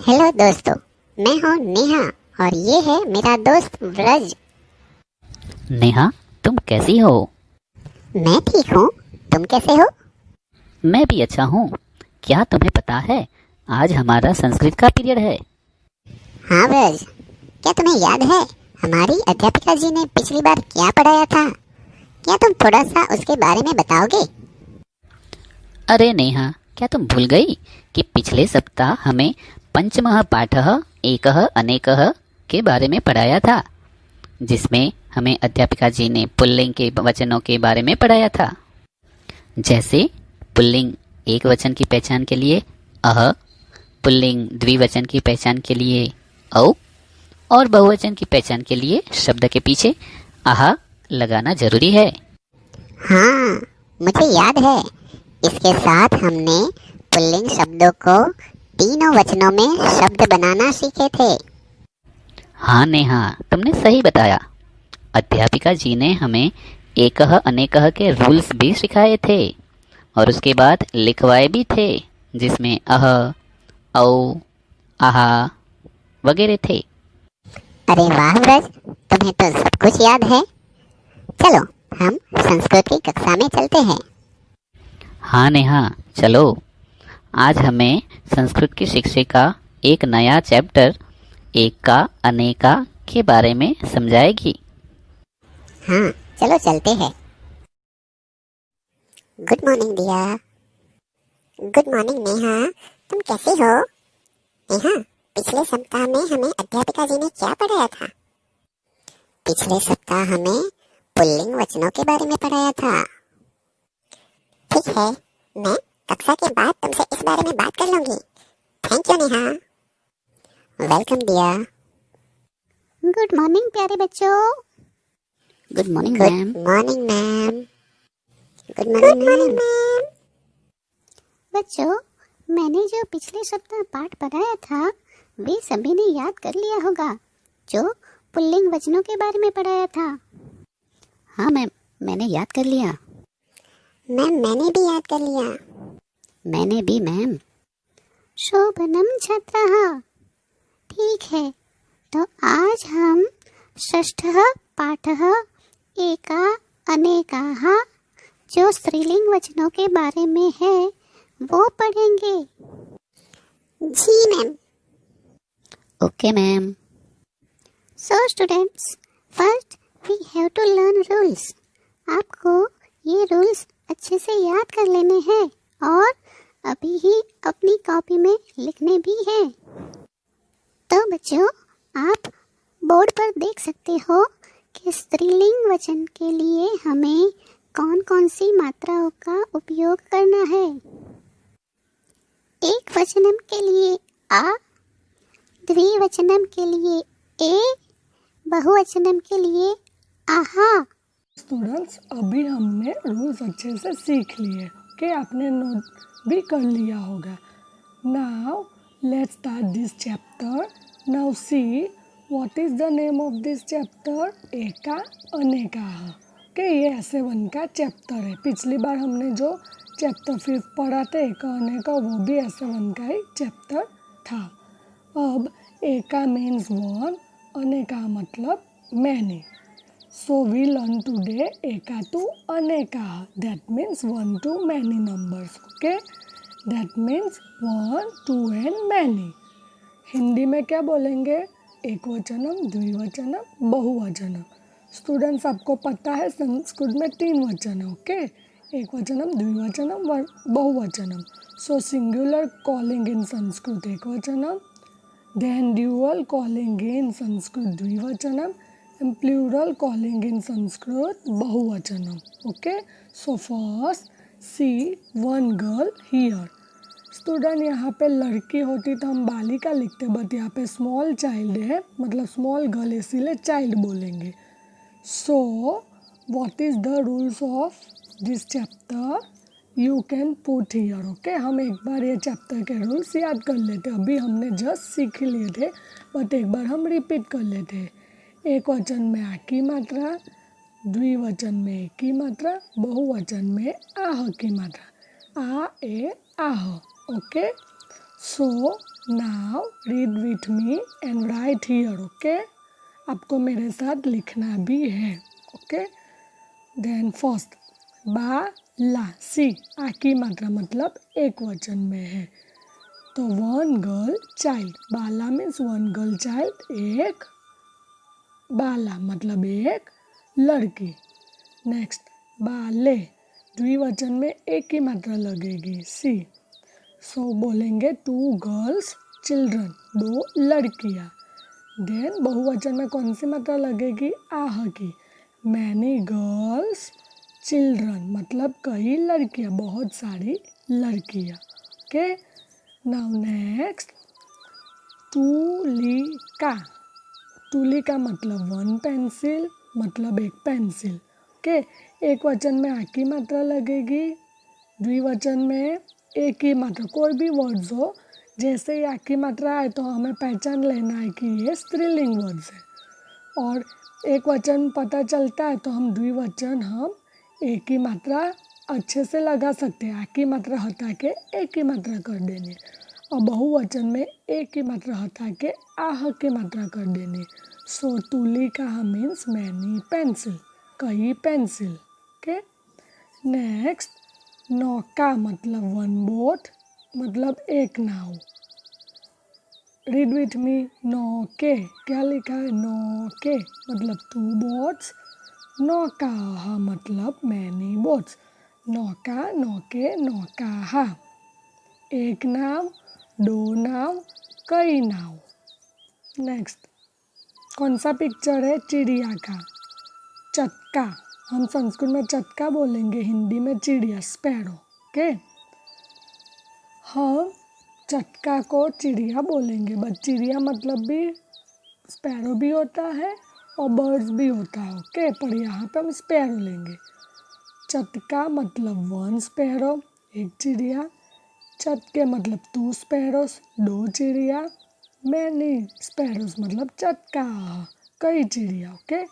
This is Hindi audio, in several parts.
हेलो दोस्तों, मैं हूँ नेहा और ये है मेरा दोस्त व्रज। नेहा, तुम कैसी हो? मैं ठीक हूँ। तुम कैसे हो? मैं भी अच्छा हूँ। क्या तुम्हें पता है, आज हमारा संस्कृत का पीरियड है। हाँ व्रज, क्या तुम्हें याद है हमारी अध्यापिका जी ने पिछली बार क्या पढ़ाया था? क्या तुम थोड़ा सा उसके बारे में बताओगे? अरे नेहा, क्या तुम भूल गई कि पिछले सप्ताह हमें पंचमः पाठः एकः अनेकः के बारे में पढ़ाया था, जिसमें हमें अध्यापिका जी ने पुल्लिंग के वचनों के बारे में पढ़ाया था। जैसे पुल्लिंग एक वचन की पहचान के लिए अह, पुल्लिंग द्विवचन की पहचान के लिए औ, और बहुवचन की पहचान के लिए शब्द के पीछे आहा लगाना जरूरी है। हाँ, मुझे याद है। इसके साथ हमने पुल्लिंग शब्दों को तीनों वचनों में शब्द बनाना सीखे थे। हाँ नेहा, तुमने सही बताया। अध्यापिका जी ने हमें एकह अनेकह के रूल्स भी सिखाए थे और उसके बाद लिखवाए भी थे, जिसमें अह, औ, आहा वगैरह थे। अरे वाह व्रज, तुम्हें तो सब कुछ याद है। चलो, हम संस्कृत की कक्षा में चलते हैं। हाँ नेहा, चलो। आज हमें संस्कृत की शिक्षिका एक नया चैप्टर एका अनेका के बारे में समझाएगी। हाँ, चलो चलते हैं। गुड मॉर्निंग दिया। Good morning Neha. तुम कैसी हो? नेहा, पिछले सप्ताह में हमें अध्यापिका जी ने क्या पढ़ाया था? पिछले सप्ताह हमें पुल्लिंग वचनों के बारे में पढ़ाया था। ठीक है, मैं कक्षा के बाद तुमसे इस बारे में बात कर लूंगी। Thank you Neha. वेलकम दिया। गुड मॉर्निंग प्यारे बच्चों। Good morning good ma'am. Morning ma'am. Good morning ma'am. बच्चों, मैंने जो पिछले सप्ताह पाठ पढ़ाया था वे सभी ने याद कर लिया होगा, जो पुल्लिंग वचनों के बारे में पढ़ाया था। हाँ मैम, मैंने याद कर लिया। मैम, मैंने भी याद कर लिया। मैंने भी मैम। शोभनम छात्रः। ठीक है, तो आज हम षष्ठः पाठः एका अनेकाः जो स्त्रीलिंग वचनों के बारे में है वो पढ़ेंगे। जी ma'am. Okay ma'am. So students, first we have to learn rules. आपको ये रूल्स अच्छे से याद कर लेने हैं और अभी ही अपनी कॉपी में लिखने भी हैं। तो बच्चों, आप बोर्ड पर देख सकते हो कि स्त्रीलिंग वचन के लिए हमें कौन कौन सी मात्राओं का उपयोग करना है। एक वचनम के लिए आ, द्विवचनम के लिए ए, बहुवचनम के लिए आहा। स्टूडेंट्स, अभी हमने रूल्स अच्छे से सीख लिए। ओके, आपने नोट भी कर लिया होगा। Now let's start this chapter. Now see what is the name of this chapter? एका अनेका। ओके, ये ऐसे वन का चैप्टर है। पिछली बार हमने जो चैप्टर 5 पढ़ा था एका अनेका, वो भी ऐसे वन का ही चैप्टर था। अब एका मीन्स वन, अनेका मतलब many. So we learn today eka to aneka. That means one to many numbers. Okay? That means one, two and many. Hindi में क्या बोलेंगे? एक वचनम, द्विवचनम, बहुवचनम। स्टूडेंट्स, आपको पता है संस्कृत में 3 वचन है। ओके, एक वचनम, द्विवचनम, बहुवचनम। सो सिंगुलर कॉलिंग इन संस्कृत एक वचनम, then dual calling in Sanskrit Dvivachanam, and plural calling in Sanskrit Bahuvachanam. Okay, so first see one girl here. Student, यहाँ पे लड़की होती तो हम बालिका लिखते, बट यहाँ पे स्मॉल चाइल्ड है, मतलब स्मॉल गर्ल, इसीलिए चाइल्ड बोलेंगे। So what is the rules of this chapter? You can put here. Okay, हम एक बार ये चैप्टर के रूल्स याद कर लेते। अभी हमने जस्ट सीख लिए थे, बट एक बार हम रिपीट कर लेते। एक वचन में आ की मात्रा, द्विवचन में ए की मात्रा, बहुवचन में आह की मात्रा। आ ए आह। Okay, so now read with me and write here, okay. आपको मेरे साथ लिखना भी है, ओके। देन फर्स्ट बाला, सी आ की मात्रा मतलब एक वचन में है, तो वन गर्ल चाइल्ड, बाला मीन्स वन गर्ल चाइल्ड, एक बाला मतलब एक लड़की। नेक्स्ट बाले, द्विवचन में एक ही मात्रा लगेगी, सी, सो बोलेंगे टू गर्ल्स चिल्ड्रन, दो लड़कियाँ। देन बहुवचन में कौन सी मात्रा लगेगी, आह की, मैनी गर्ल्स चिल्ड्रन मतलब कई लड़कियाँ, बहुत सारी लड़कियाँ, okay. Now next Tulika, Tulika मतलब वन पेंसिल मतलब एक पेंसिल, ओके। एक वचन में आ की मात्रा लगेगी, द्विवचन में एक ही मात्रा, कोई भी वर्ड्स हो जैसे ही आ की मात्रा आए तो हमें पहचान लेना है कि ये स्त्रीलिंग वर्ड्स है, और एक वचन पता चलता है तो हम द्विवचन हम एक ही मात्रा अच्छे से लगा सकते हैं, आ की मात्रा हटा के एक ही मात्रा कर देनी, और बहुवचन में एक ही मात्रा हटा के आह की मात्रा कर देनी। सो तुलिका मीन्स मैनी पेंसिल, कई पेंसिल, ओके। नेक्स्ट नौका मतलब वन बोट मतलब एक नाव, रीड विथ मी, नौके, क्या लिखा है, नौके मतलब टू बोट्स, नौका मतलब मैनी बोट्स, नौका नौके नौका, एक नाव, दो नाव, कई नाव। नेक्स्ट कौन सा पिक्चर है, चिड़िया का, चटका, हम संस्कृत में चटका बोलेंगे, हिंदी में चिड़िया, स्पैरो, ओके। हम चटका को चिड़िया बोलेंगे, बट चिड़िया मतलब भी स्पैरो भी होता है और बर्ड्स भी होता है, ओके, पर यहाँ पे हम स्पैरो लेंगे। चटका मतलब वन स्पैरो, एक चिड़िया, चटके मतलब टू स्पैरोस, दो चिड़िया, मैनी स्पैरोस मतलब चटका, कई चिड़िया, ओके।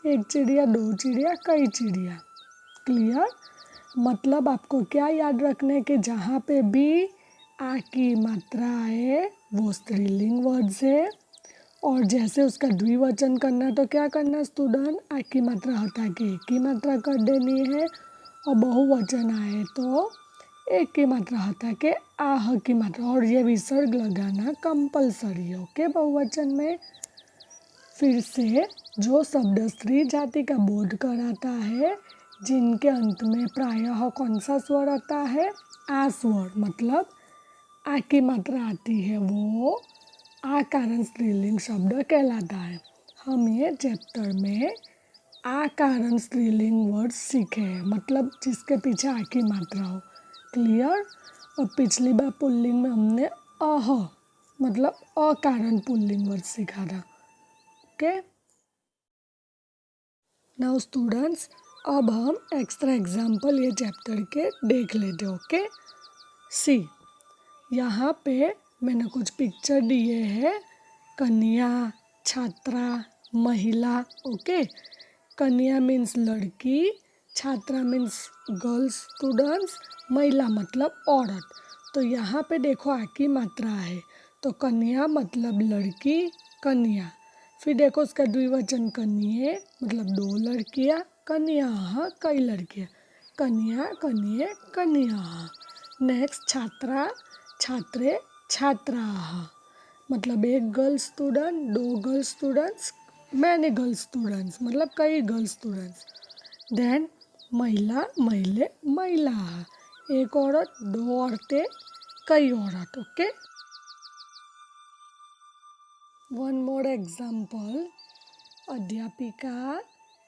एक चिड़िया, दो चिड़िया, कई चिड़िया, क्लियर। मतलब आपको क्या याद रखने के जहाँ पे भी आ की मात्रा आए वो स्त्रीलिंग वर्ड्स है, और जैसे उसका द्विवचन करना तो क्या करना स्टूडेंट, आ की मात्रा हटा के एक की मात्रा कर देनी है, और बहुवचन आए तो एक की मात्रा हटा के आह की मात्रा, और ये विसर्ग लगाना कंपलसरी है, ओके, बहुवचन में। फिर से जो शब्द स्त्री जाति का बोध कराता है, जिनके अंत में प्रायः कौन सा स्वर आता है, आ स्वर मतलब आ की मात्रा आती है, वो आकारण स्त्रीलिंग शब्द कहलाता है। हम ये चैप्टर में आकारण स्त्रीलिंग वर्ड सीखे हैं, मतलब जिसके पीछे आ की मात्रा हो, क्लियर। और पिछली बार पुल्लिंग में हमने अह मतलब अकारण पुल्लिंग वर्ड सीखा था, ओके। नाउ स्टूडेंट्स, अब हम एक्स्ट्रा एग्जाम्पल ये चैप्टर के देख लेते, ओके। सी, यहाँ पे मैंने कुछ पिक्चर दिए हैं, कन्या, छात्रा, महिला, ओके। कन्या मीन्स लड़की, छात्रा मीन्स गर्ल्स स्टूडेंट्स, महिला मतलब औरत। तो यहाँ पे देखो आ की मात्रा है, तो कन्या मतलब लड़की, कन्या। फिर देखो उसका द्विवचन कन्ये मतलब दो लड़कियाँ, कन्या कई लड़कियाँ, कन्या कन्ये कन्या। नेक्स्ट छात्रा, छात्रे, छात्रा मतलब एक गर्ल स्टूडेंट, दो girl students, many girl students मतलब कई गर्ल स्टूडेंट्स। देन महिला, महिले, महिला, एक औरत, दो औरतें, कई औरत, ओके। वन मोर एग्जाम्पल, अध्यापिका,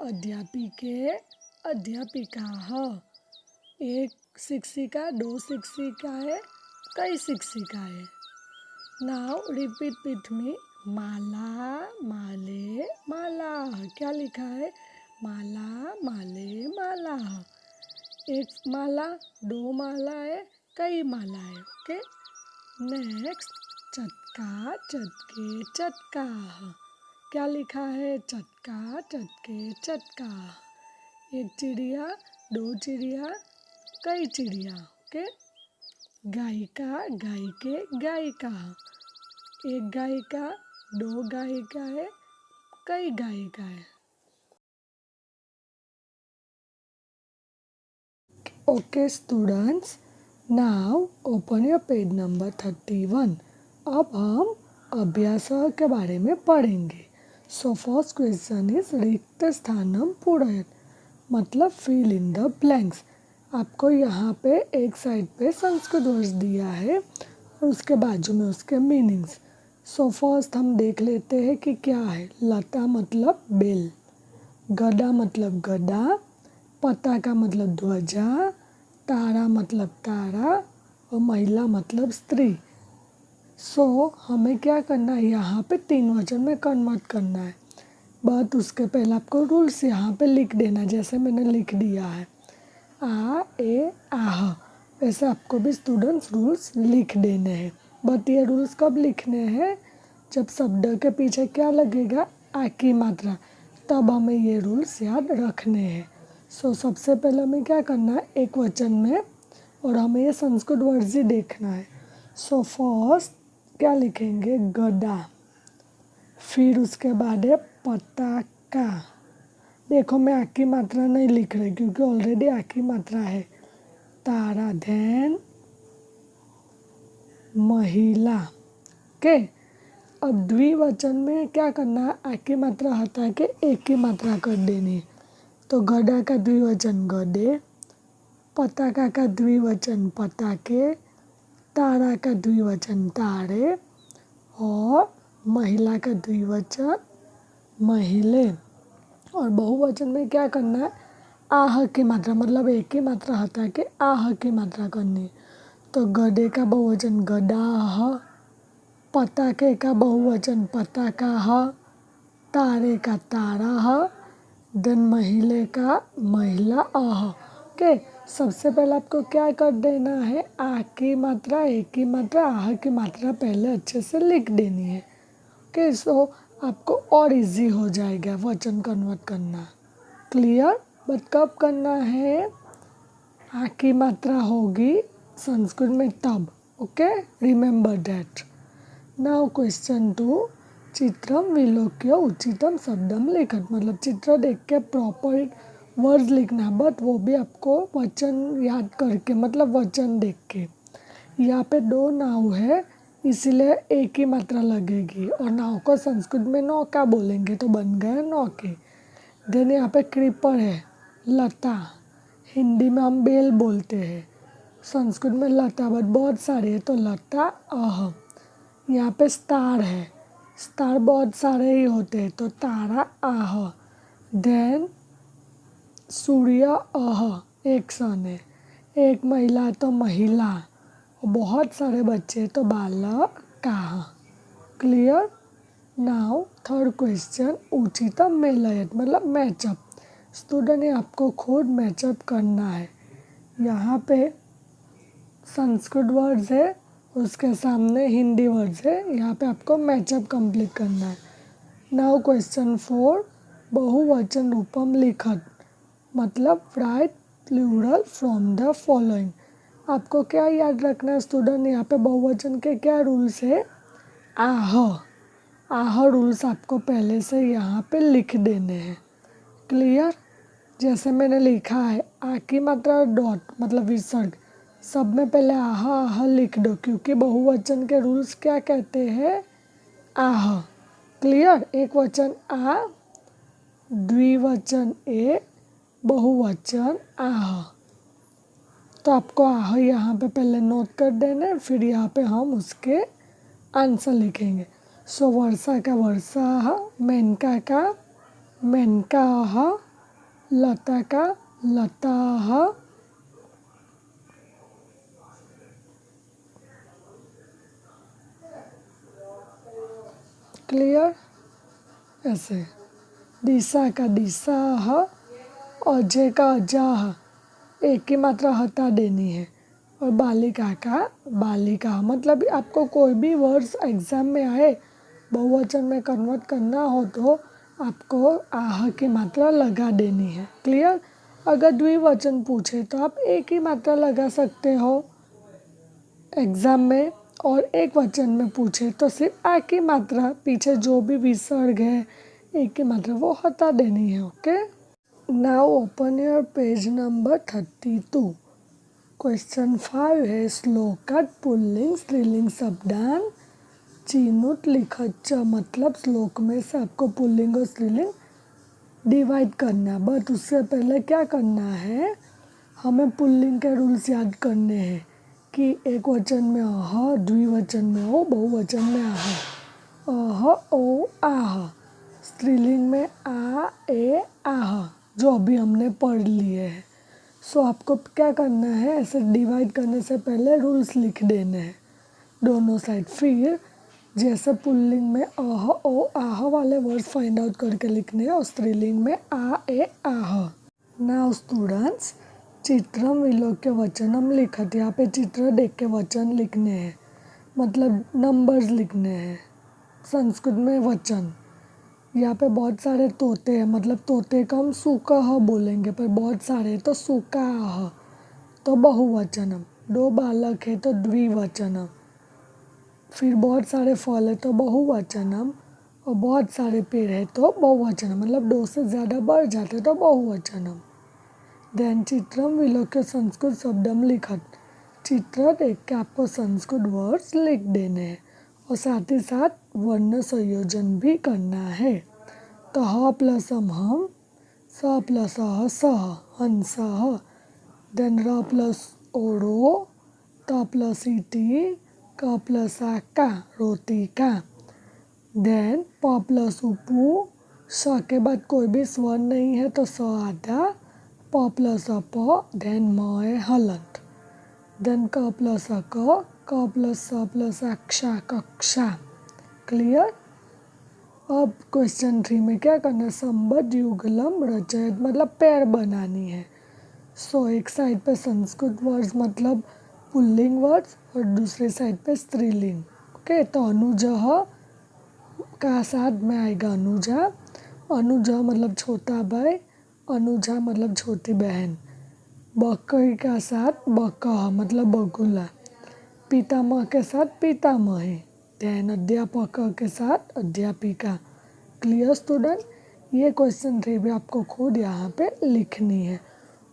अध्यापिके, अध्यापिकाः, एक शिक्षिका, दो शिक्षिकाएं, कई शिक्षिकाएं। नाउ रिपीट विथ मी, माला, माले, माला, क्या लिखा है, माला, माले, माला, एक माला, दो मालाएं, कई मालाएं, ओके। नेक्स्ट चटका, चटके, चटका, क्या लिखा है, चटका, चटके, चटका, एक चिड़िया, दो चिड़िया, कई चिड़िया, ओके। गायिका, गायिके, गायिका, एक गायिका, दो गायिकाएं, कई गायिकाएं। Okay students, now open your page number 31। अब हम अभ्यास के बारे में पढ़ेंगे। सो फर्स्ट क्वेश्चन इज रिक्त स्थानम पूरयत, मतलब फिल इन द ब्लैंक्स। आपको यहाँ पे एक साइड पे संस्कृत वर्ड्स दिया है और उसके बाजू में उसके मीनिंग्स। सो फर्स्ट हम देख लेते हैं कि क्या है। लता मतलब बेल, गदा मतलब गदा, पताका मतलब ध्वजा, तारा मतलब तारा और महिला मतलब स्त्री। सो हमें क्या करना है, यहाँ पे 3 वचन में कन्वर्ट करना है। बट उसके पहले आपको रूल्स यहाँ पे लिख देना, जैसे मैंने लिख दिया है आ ए आह, वैसे आपको भी स्टूडेंट्स रूल्स लिख देने हैं। बट ये रूल्स कब लिखने हैं, जब शब्द के पीछे क्या लगेगा, आ की मात्रा, तब हमें ये रूल्स याद रखने हैं। सो सबसे पहले हमें क्या करना है, एक वचन में, और हमें ये संस्कृत वर्ड्स ही देखना है। सो फर्स्ट क्या लिखेंगे, गदा, फिर उसके बाद है पताका। देखो मैं आ की मात्रा नहीं लिख रही क्योंकि ऑलरेडी आ की मात्रा है। तारा, धैन, महिला के। अब द्विवचन में क्या करना है, आ की मात्रा हटा के एक की मात्रा कर देनी है। तो गदा का द्विवचन गदे, पताका का द्विवचन पताके, तारा का द्विवचन तारे और महिला का द्विवचन महिले। और बहुवचन में क्या करना है, आह की मात्रा, मतलब एक की मात्रा हटा के आह की मात्रा करनी है। तो गधे का बहुवचन गदाह, पताके का बहुवचन पताकाह, तारे का ताराह, देन महिले का महिला आह। ओके, सबसे पहले आपको क्या कर देना है, आ की मात्रा, एक की मात्रा, आह की मात्रा पहले अच्छे से लिख देनी है। ओके, सो आपको और इजी हो जाएगा वचन कन्वर्ट करना। क्लियर? बट कब करना है, आ की मात्रा होगी संस्कृत में तब। Okay, remember that. Now question 2, चित्रम विलोक्य उचितम शब्दम लिखत, मतलब चित्र देख के प्रॉपर वर्ड्स लिखना, बट वो भी आपको वचन याद करके, मतलब वचन देख के। यहाँ पे 2 नाव है इसीलिए एक ही मात्रा लगेगी, और नाव को संस्कृत में नौका बोलेंगे तो बन गए नौके। देन यहाँ पे क्रीपर है, लता, हिंदी में हम बेल बोलते हैं, संस्कृत में लता, बट बहुत सारे है तो लता अह। यहाँ पे स्टार है, स्टार बहुत सारे ही होते हैं तो तारा आह। देन सूर्य अह, एक सन है, एक महिला तो महिला, बहुत सारे बच्चे तो बालक काह। क्लियर? नाउ थर्ड क्वेश्चन, उचितम मेलयत, मतलब मैचअप। स्टूडेंट ने आपको खुद मैचअप करना है। यहाँ पे संस्कृत वर्ड्स है, उसके सामने हिंदी वर्ड्स है, यहाँ पे आपको मैचअप कंप्लीट करना है। नाउ क्वेश्चन 4, बहुवचन रूपम लिखत, मतलब write plural from the following. आपको क्या याद रखना है स्टूडेंट, यहाँ पे बहुवचन के क्या रूल्स है, आह, आह रूल्स आपको पहले से यहाँ पे लिख देने हैं। क्लियर? जैसे मैंने लिखा है, आ की मात्रा डॉट मतलब विसर्ग, सब में पहले आह आह लिख दो क्योंकि बहुवचन के रूल्स क्या कहते हैं, आह। क्लियर? एक वचन आ, द्विवचन ए, बहुवचन आह। तो आपको आह यहाँ पे पहले नोट कर देना है, फिर यहाँ पे हम उसके आंसर लिखेंगे। सो वर्षा का वर्षा, मेनका का मेनका, लता का लता। क्लियर? ऐसे दिशा का दिशा, अजय का अजाह, एक की मात्रा हटा देनी है, और बालिका का बालिका। मतलब आपको कोई भी वर्ड्स एग्जाम में आए बहुवचन में कन्वर्ट करना हो तो आपको आह की मात्रा लगा देनी है। क्लियर? अगर द्विवचन पूछे तो आप एक ही मात्रा लगा सकते हो एग्जाम में, और एक वचन में पूछे तो सिर्फ आ की मात्रा, पीछे जो भी विसर्ग है एक की मात्रा वो हटा देनी है. Okay. Now open your page number 32. Question 5 है श्लोकात पुल्लिंग स्त्रीलिंग शब्दान चीनुट लिखत मतलब श्लोक में से आपको पुल्लिंग और स्त्रीलिंग डिवाइड करना. बट उससे पहले क्या करना है, हमें पुल्लिंग के रूल्स याद करने हैं कि एक वचन में अह, द्विवचन में ओ, बहुवचन में आह. अह ओ आह. स्त्रीलिंग में आ ए आह, जो अभी हमने पढ़ लिए हैं. सो आपको क्या करना है, ऐसे डिवाइड करने से पहले रूल्स लिख देने हैं दोनों साइड. फिर जैसे पुल्लिंग में अह ओ आह वाले वर्ड्स फाइंड आउट करके लिखने हैं और स्त्रीलिंग में आ ए आह. नाउ स्टूडेंट्स, चित्रम विलोक्य वचनम लिखत. यहाँ पे चित्र देख के वचन लिखने हैं, मतलब नंबर्स लिखने हैं. संस्कृत में वचन. यहाँ पे बहुत सारे तोते हैं, मतलब तोते का हम सुकह बोलेंगे, पर बहुत सारे तो सुकाह, तो बहुवचनम. 2 बालक है तो द्विवचनम. फिर बहुत सारे फल है तो बहुवचनम, और बहुत सारे पेड़ है तो बहुवचनम, मतलब 2 से ज़्यादा बढ़ जाते तो बहुवचनम. देन चित्रम विलोक्य संस्कृत शब्दम लिखत. चित्र देख के आपको संस्कृत वर्ड्स लिख देने हैं और साथ ही साथ वर्ण संयोजन भी करना है. तो ह प्लस हम, स प्लस अह सह, हंसः. देन र प्लस ओरो, त प्लस इति, क प्लस आ का, रोटी का. देन प प्लस उपू, स के बाद कोई भी स्वर नहीं है तो स आधा, प प्लस अप, देन म है हलंत. देन क प्लस अ क प्लस स प्लस अक्षा, कक्षा. क्लियर. अब क्वेश्चन 3 में क्या करना है, संबद्ध युगलम रचयत, मतलब पैर बनानी है. सो एक साइड पे संस्कृत वर्ड्स मतलब पुल्लिंग वर्ड्स और दूसरे साइड पे स्त्रीलिंग. ओके. तो अनुजः का साथ में आएगा अनुजा. अनुजा मतलब छोटा भाई, अनुजा मतलब छोटी बहन. बकरी का साथ बकह मतलब बगुला. पितामह के साथ पितामही. देन अध्यापक के साथ अध्यापिका. Clear student. ये क्वेश्चन 3 भी आपको खुद यहाँ पे लिखनी है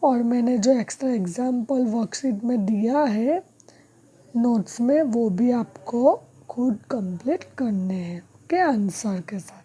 और मैंने जो एक्स्ट्रा एग्जाम्पल वर्कशीट में दिया है नोट्स में वो भी आपको खुद कंप्लीट करने हैं. ओके, आंसर के साथ.